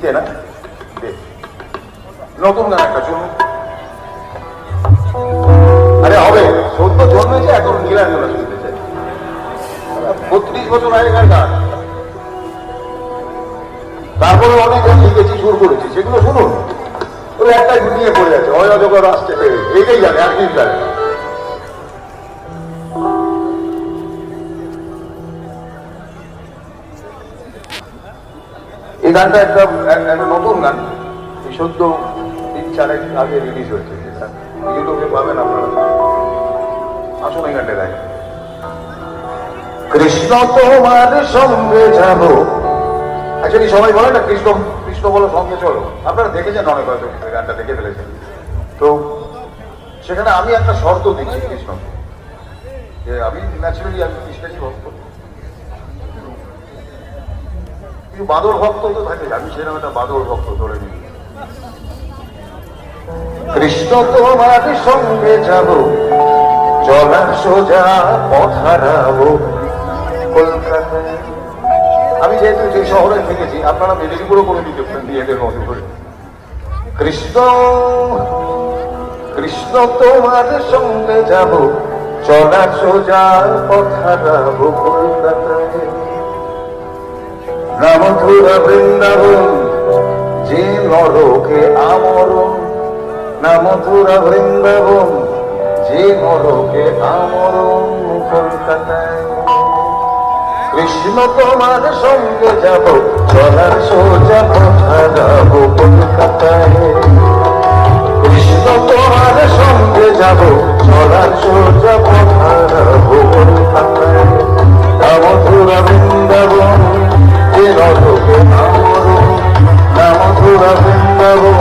হিন্দিতে না, নতুন গান একটা শুনুন। আরে হবে, সদ্য জন্মেছে এখন নীলাঞ্জনা শুনতে চাই, 32 বছর আগেকার গান। তারপরে অনেক গান লিখেছি, সুর করেছি, সেগুলো শুনুন। ওই একটা নিয়ে পড়ে আছে, অজগর আসছে, এইটাই জানে, আর কি জানে। এই গানটা একটা নতুন গান, সদ্য 3-4 আগে রিলিজ হয়েছে, ইউটিউবে পাবেন আপনারা। আসুন এই গানটা গাই। কৃষ্ণ তোমার সঙ্গে যাব, অ্যাকচুয়ালি সবাই বলে না কৃষ্ণ কৃষ্ণ বলো সঙ্গে চলো, আপনারা দেখেছেন অনেক, হয়তো গানটা দেখে ফেলেছেন। তো সেখানে আমি একটা শর্ত দিচ্ছি কৃষ্ণ, যে আমি ন্যাচুরালি আমি কৃষ্ণেরই ভক্ত, কিন্তু বাদর ভক্ত তো থাকে, আমি সেরকম একটা বাদর ভক্ত ধরে নিই। কৃষ্ণ তোমার সঙ্গে যাব, চলার সোজা পথ হারাবো কলকাতায়। আমি যেহেতু যে শহরে থেকেছি, আপনারা মেদিনীপুরও করে দিতে পারেন বিয়েদের মতো করে। কৃষ্ণ কৃষ্ণ তোমার সঙ্গে যাব, চলার সোজা পথ হারাবো কলকাতায়। না মথুরা বৃন্দাবন যে নরকে আমরণ, না মথুরা বৃন্দাবন যে নরকে আমরণ কলকাতায়। কৃষ্ণ তোমার সঙ্গে যাব, চলার সোজা পথ হারাবো কলকাতায়। কৃষ্ণ তোমার সঙ্গে যাব, চলার সোজা পথ হারাবো কলকাতায়। না মথুরা বৃন্দাবন যে নরকে আমরণ, না মথুরা বৃন্দাবন